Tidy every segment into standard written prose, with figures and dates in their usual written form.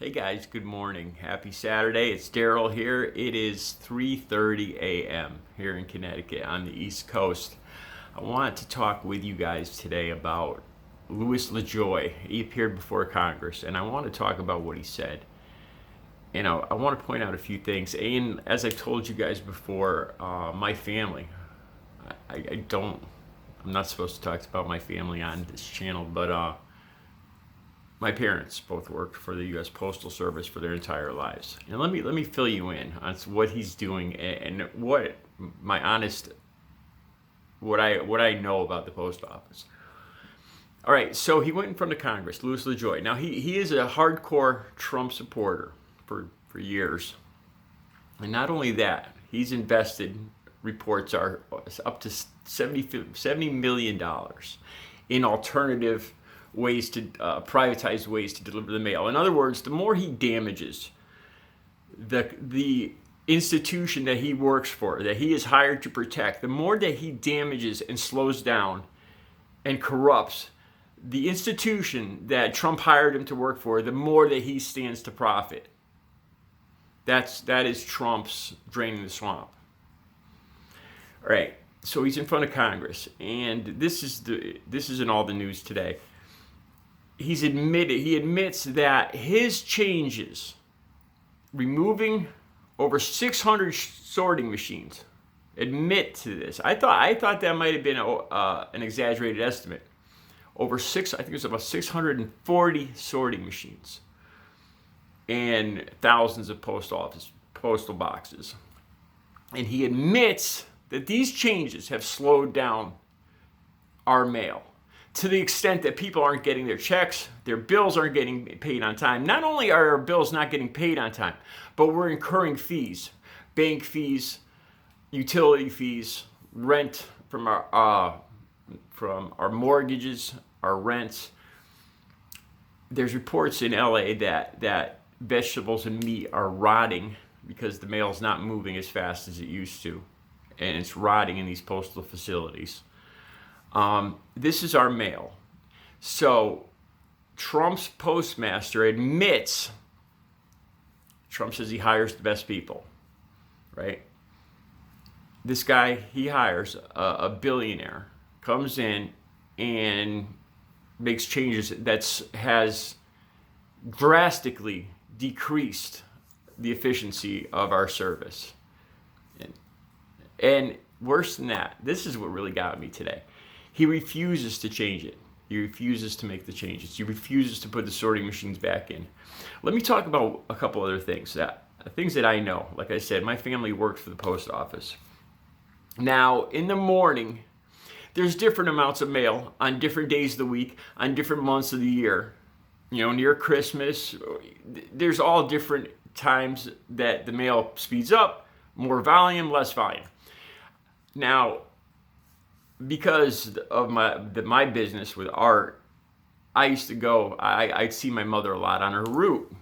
Hey guys, good morning. Happy Saturday. It's Daryl here. It is 3:30 a.m. here in Connecticut on the East Coast. I wanted to talk with you guys today about Louis Dejoy. He appeared before Congress, and I want to talk about what he said. And I want to point out a few things. And as I've told you guys before, my family, I'm not supposed to talk about my family on this channel, but my parents both worked for the U.S. Postal Service for their entire lives. And let me fill you in on what he's doing and what I know about the post office. All right, so he went in front of Congress, Louis Dejoy. Now he is a hardcore Trump supporter for years, and not only that, he's invested. Reports are up to $70 million in alternative ways to privatize ways to deliver the mail. In other words, the more he damages the institution that he works for, that he is hired to protect, the more that he damages and slows down and corrupts the institution that Trump hired him to work for, the more that he stands to profit. That is Trump's draining the swamp. All right, so he's in front of Congress, and this is in all the news today. He admits that his changes, removing over 600 sorting machines, admit to this. I thought that might have been an exaggerated estimate. I think it was about 640 sorting machines and thousands of postal boxes. And he admits that these changes have slowed down our mail to the extent that people aren't getting their checks, their bills aren't getting paid on time. Not only are our bills not getting paid on time, but we're incurring fees, bank fees, utility fees, rent from our mortgages, our rents. There's reports in LA that vegetables and meat are rotting because the mail's not moving as fast as it used to, and it's rotting in these postal facilities. This is our mail. So Trump's postmaster admits, Trump says he hires the best people, right? This guy he hires, a billionaire, comes in and makes changes that has drastically decreased the efficiency of our service. And worse than that, this is what really got me today. He refuses to change it. He refuses to make the changes. He refuses to put the sorting machines back in. Let me talk about a couple other things that I know. Like I said, my family worked for the post office. Now, in the morning, there's different amounts of mail on different days of the week, on different months of the year. You know, near Christmas, there's all different times that the mail speeds up, more volume, less volume. Now, because of my business with art, I used to go, I'd see my mother a lot on her route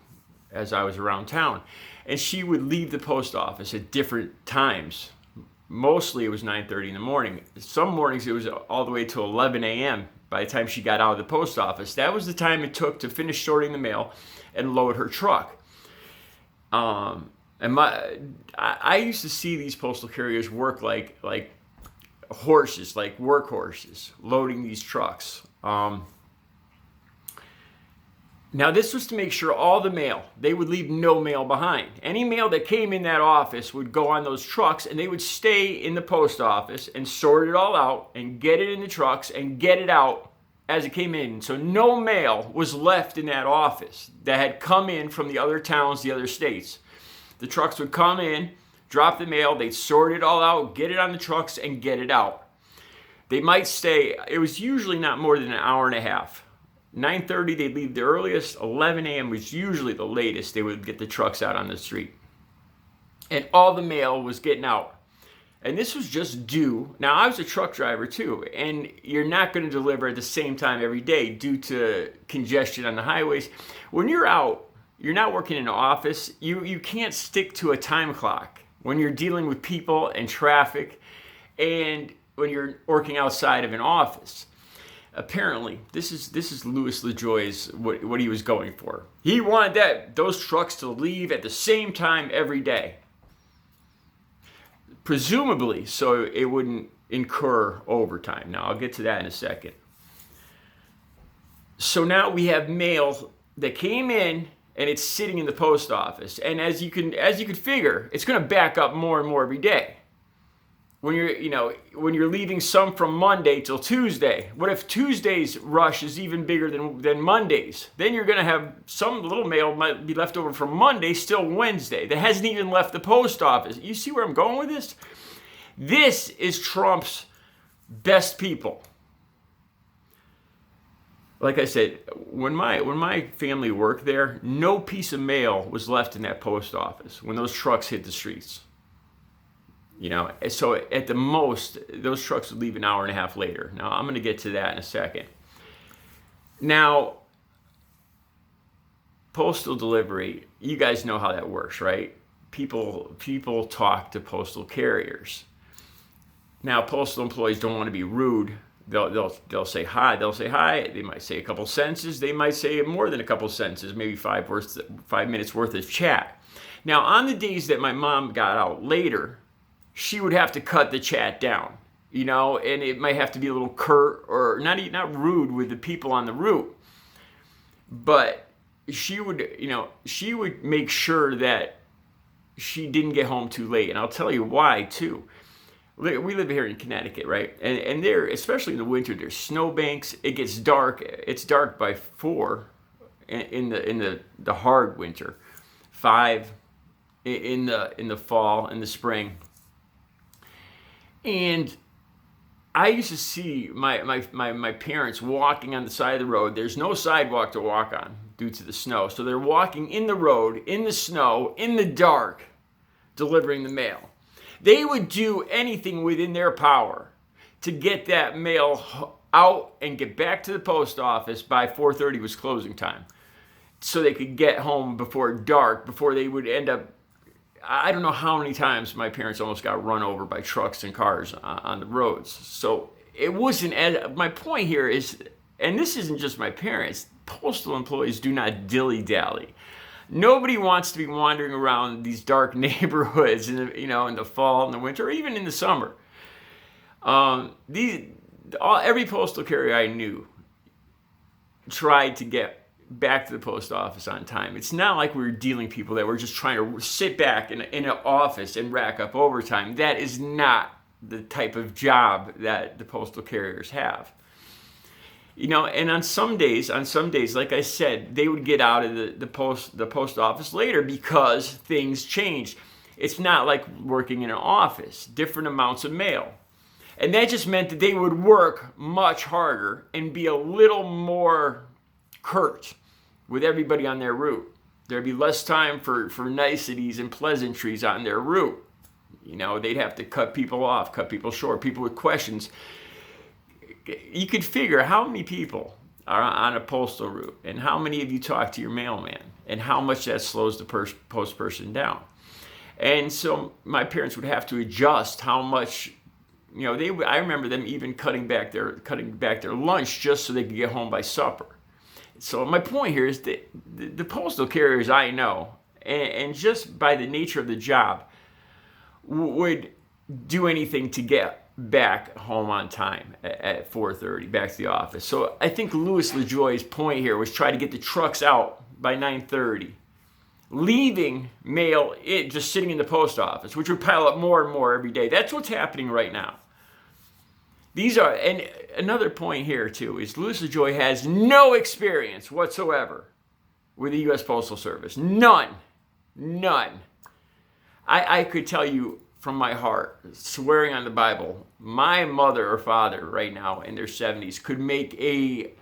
as I was around town. And she would leave the post office at different times. Mostly it was 9:30 in the morning. Some mornings it was all the way to 11 a.m. by the time she got out of the post office. That was the time it took to finish sorting the mail and load her truck. I used to see these postal carriers work like horses, like workhorses, loading these trucks. Now this was to make sure all the mail, they would leave no mail behind. Any mail that came in that office would go on those trucks, and they would stay in the post office and sort it all out and get it in the trucks and get it out as it came in. So no mail was left in that office that had come in from the other towns, the other states. The trucks would come in, drop the mail, they'd sort it all out, get it on the trucks, and get it out. They might stay, it was usually not more than an hour and a half. 9:30 they'd leave the earliest, 11 a.m. was usually the latest they would get the trucks out on the street. And all the mail was getting out. And this was just due. Now, I was a truck driver too, and you're not going to deliver at the same time every day due to congestion on the highways. When you're out, you're not working in an office, you can't stick to a time clock when you're dealing with people and traffic and when you're working outside of an office. apparently, this is Louis LaJoy's what he was going for. He wanted those trucks to leave at the same time every day, presumably so it wouldn't incur overtime. Now I'll get to that in a second. So now we have mail that came in and it's sitting in the post office, and as you can figure, it's going to back up more and more every day. When you're leaving some from Monday till Tuesday, what if Tuesday's rush is even bigger than Monday's? Then you're going to have some little mail might be left over from Monday, still Wednesday, that hasn't even left the post office. You see where I'm going with this? This is Trump's best people. Like I said, when my family worked there, no piece of mail was left in that post office when those trucks hit the streets. So at the most, those trucks would leave an hour and a half later. Now, I'm going to get to that in a second. Now, postal delivery, you guys know how that works, right? People talk to postal carriers. Now, postal employees don't want to be rude. They'll say hi. They'll say hi. They might say a couple sentences. They might say more than a couple sentences, maybe 5 minutes worth of chat. Now, on the days that my mom got out later, she would have to cut the chat down, and it might have to be a little curt or not rude with the people on the route. But she would make sure that she didn't get home too late. And I'll tell you why, too. We live here in Connecticut, right? And there, especially in the winter, there's snowbanks. It gets dark. It's dark by 4 in the hard winter, 5 in the fall, in the spring. And I used to see my parents walking on the side of the road. There's no sidewalk to walk on due to the snow. So they're walking in the road, in the snow, in the dark, delivering the mail. They would do anything within their power to get that mail out and get back to the post office by 4:30 was closing time, so they could get home before dark, before they would end up. I don't know how many times my parents almost got run over by trucks and cars on the roads. So it wasn't, my point here is, and this isn't just my parents, postal employees do not dilly-dally. Nobody wants to be wandering around these dark neighborhoods in the fall and the winter, or even in the summer. Every postal carrier I knew tried to get back to the post office on time. It's not like we were dealing people that were just trying to sit back in an office and rack up overtime. That is not the type of job that the postal carriers have. And on some days, like I said, they would get out of the post office later because things changed. It's not like working in an office, different amounts of mail. And that just meant that they would work much harder and be a little more curt with everybody on their route. There'd be less time for niceties and pleasantries on their route. They'd have to cut people off, cut people short, people with questions. You could figure how many people are on a postal route and how many of you talk to your mailman and how much that slows the post person down. And so my parents would have to adjust how much, I remember them even cutting back their lunch just so they could get home by supper. So my point here is that the postal carriers I know, and just by the nature of the job, would do anything to get back home on time at 4:30, back to the office. So I think Louis LaJoy's point here was try to get the trucks out by 9:30, leaving mail just sitting in the post office, which would pile up more and more every day. That's what's happening right now. And another point here too is Louis LaJoy has no experience whatsoever with the U.S. Postal Service. None. I could tell you from my heart, swearing on the Bible, my mother or father right now in their 70s could make a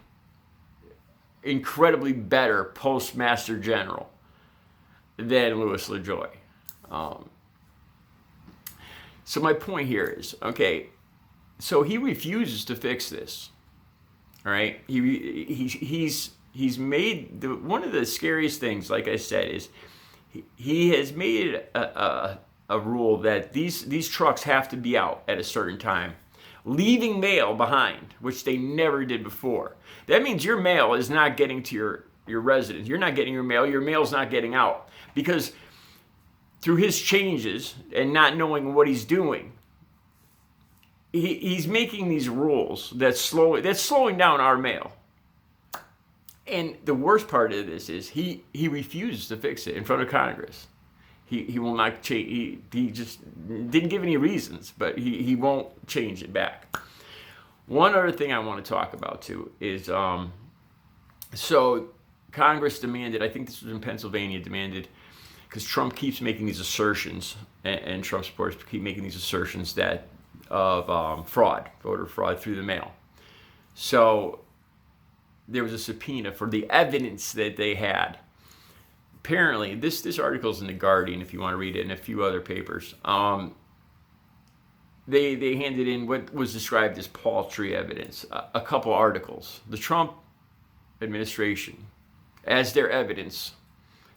incredibly better Postmaster General than Louis LaJoy. So my point here is, okay, so he refuses to fix this. All right, he's made one of the scariest things, like I said, is he has made a rule that these trucks have to be out at a certain time, leaving mail behind, which they never did before. That means your mail is not getting to your residence. You're not getting your mail's not getting out. Because through his changes and not knowing what he's doing, he's making these rules that's slowing down our mail. And the worst part of this is he refuses to fix it in front of Congress. He will not change. He just didn't give any reasons, but he won't change it back. One other thing I want to talk about too is so Congress demanded, I think this was in Pennsylvania, demanded, because Trump keeps making these assertions, and Trump supporters keep making these assertions that of fraud, voter fraud through the mail. So there was a subpoena for the evidence that they had. Apparently, this article's in The Guardian if you want to read it, and a few other papers. They handed in what was described as paltry evidence, a couple articles. The Trump administration, as their evidence,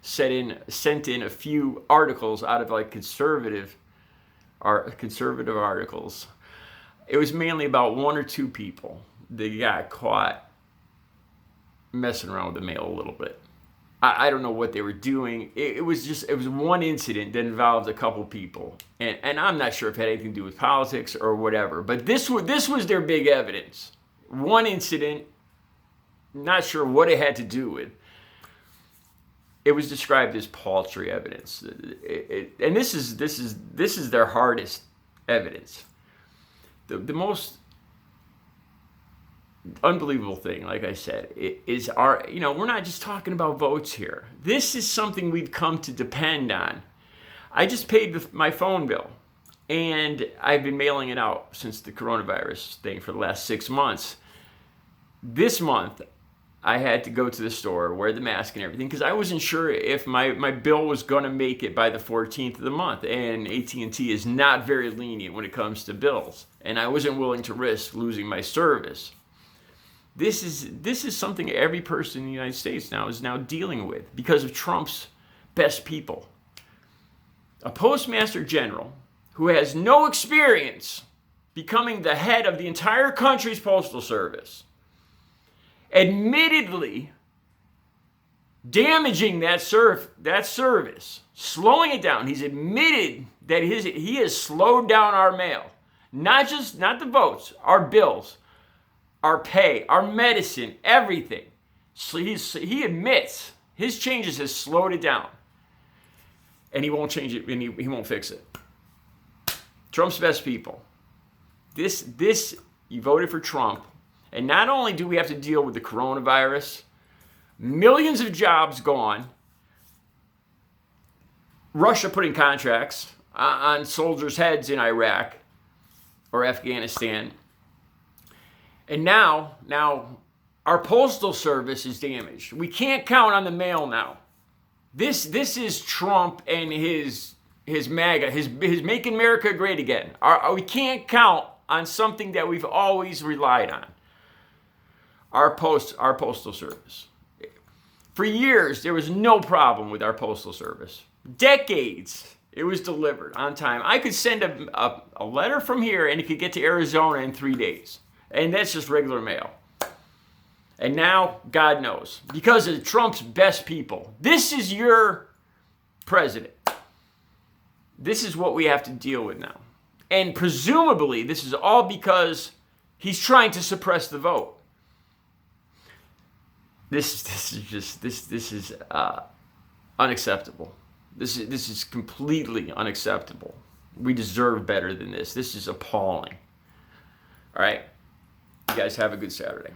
sent in a few articles out of like conservative articles. It was mainly about one or two people that got caught messing around with the mail a little bit. I don't know what they were doing. It was one incident that involved a couple people, and I'm not sure if it had anything to do with politics or whatever. But this was their big evidence. One incident, not sure what it had to do with. It was described as paltry evidence, and this is their hardest evidence. The most unbelievable thing, like I said, is we're not just talking about votes here. This is something we've come to depend on. I just paid my phone bill, and I've been mailing it out since the coronavirus thing for the last 6 months. This month, I had to go to the store, wear the mask and everything, because I wasn't sure if my bill was going to make it by the 14th of the month. And AT&T is not very lenient when it comes to bills, and I wasn't willing to risk losing my service. This is something every person in the United States is now dealing with because of Trump's best people. A Postmaster General who has no experience becoming the head of the entire country's postal service, admittedly damaging that service, slowing it down. He's admitted that he has slowed down our mail, not the votes, our bills, our pay, our medicine, everything. So he admits his changes has slowed it down, and he won't change it, and he won't fix it. Trump's best people. You voted for Trump, and not only do we have to deal with the coronavirus, millions of jobs gone, Russia putting contracts on soldiers' heads in Iraq or Afghanistan. And now our postal service is damaged. We can't count on the mail now. This is Trump and his MAGA, his Make America Great Again. We can't count on something that we've always relied on. Our postal service. For years, there was no problem with our postal service. Decades, it was delivered on time. I could send a letter from here and it could get to Arizona in 3 days. And that's just regular mail. And now, God knows, because of Trump's best people, this is your president. This is what we have to deal with now. And presumably, this is all because he's trying to suppress the vote. This is unacceptable. This is completely unacceptable. We deserve better than this. This is appalling. All right. You guys have a good Saturday.